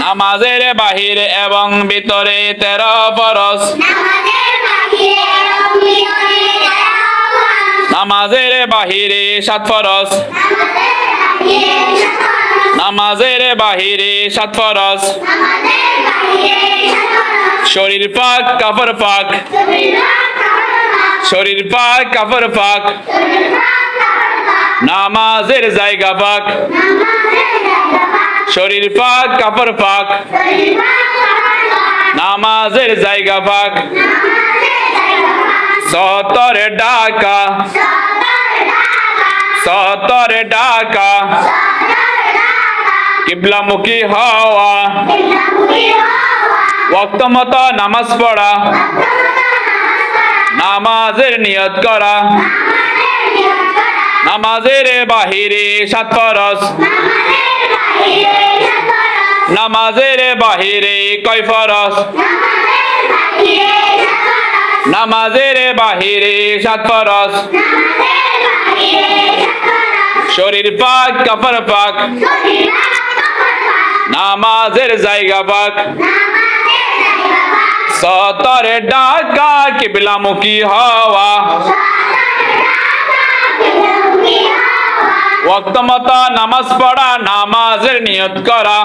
নামাজের বাহিরে এবং ভিতরে 13 ফরজ। নামাজের বাহিরে 7 ফরজ। নামাজের বাহিরে 7 ফরজ। শরীর পাক কাপড় পাক। শরীর পাক কাপড় পাক। নামাজের জায়গা পাক। শরীর পাক কাপড় পাক। নামাজের জায়গা পাক। সতর ঢাকা। সতর ঢাকা। কিবলামুখী হওয়া। ওয়াক্ত মতো নামাজ পড়া। নামাজের নিয়ত করা। নামাজের বাহিরে 7 ফরজ। নামাজের বাহিরে কয় ফরজ? নামাজের বাহিরে 7 ফরজ। শরীর পাক কাপড় পাক। নামাজের জায়গা পাক। সতর ঢাকা কিবলামুখী হওয়া। ওয়াক্ত মতো নামাজ পড়া। নামাজের নিয়ত করা।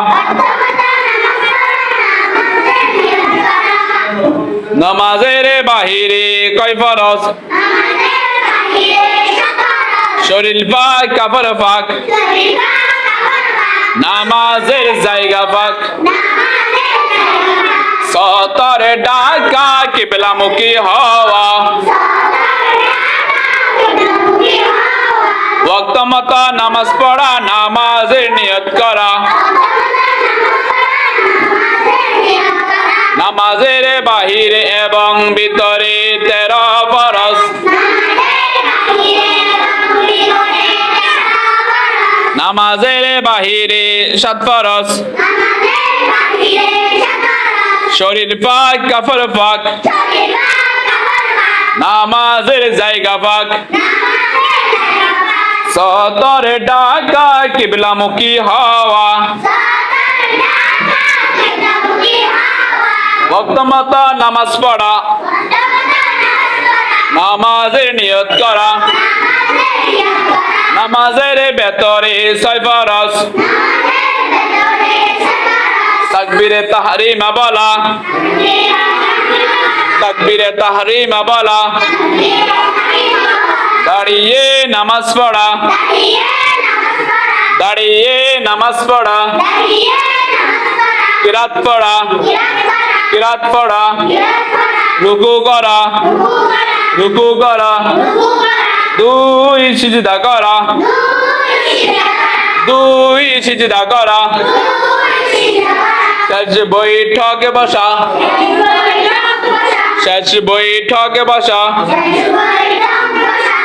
নামাজের বাহিরে কয় ফরজ? শরীর পাক কাপড় পাক। নামাজের জায়গা পাক। সতর ঢাকা কিবলামুখী হওয়া। ওয়াক্ত মতো নামাজ পড়া। নামাজের নিয়ত করা। নামাজের বাহিরে এবং ভিতরে 13 ফরজ। নামাজের বাহিরে 7 ফরজ। শরীর পাক কাপড় পাক। নামাজের জায়গা পাক। সতর ঢাকা কিবলামুখী হওয়া। ওয়াক্ত মতো নামাজ পড়া। নামাজের নিয়ত করা। নামাজের ভেতরে 6 ফরজ। তাকবীরে তাহরিমা বলা। তাকবীরে তাহরিমা বলা। দাঁড়িয়ে নামাজ পড়া। দাঁড়িয়ে নামাজ পড়া। কিরাত পড়া। কিরাত পড়া। রুকু করা। রুকু করা। 2 সিজদা করা। 2 সিজদা করা। শেষ বৈঠকে বসা। শেষ বৈঠকে বসা।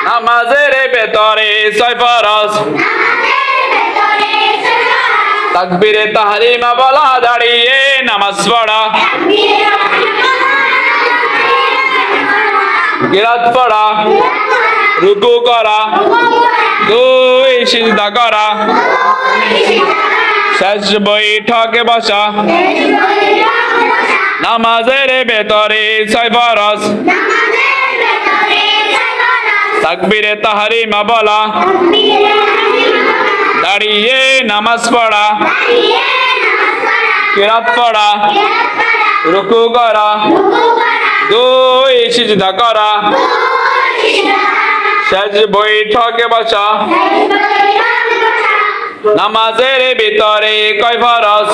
নামাজের ভেতরে 6 ফরজ। তাকবীরে তাহরিমা বলা। দাঁড়িয়ে নামাজ পড়া। কিরাত পড়া। রুকু করা। 2 সিজদা করা। শেষ বৈঠকে বসা। নামাজের ভেতরে 6 ফরজ। তাকবীরে তাহরিমা বলা। দাঁড়িয়ে নামাজ পড়া। কিরাত পড়া। রুকু করা। 2 সিজদা করা। শেষ বৈঠকে বসা। নামাজের ভিতরে কয় ফরজ?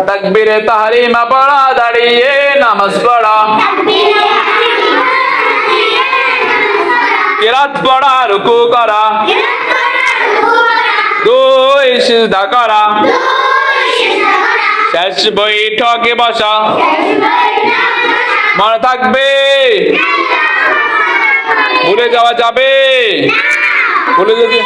তাকবীরে তাহরিমা পড়া। দাঁড়িয়ে নামাজ পড়া। কিরাত পড়া। রুকু করা। 2 সিজদা করা। শেষ বৈঠকে বসা। মনে থাকবে? ভুলে যাওয়া যাবে? ভুলে যদি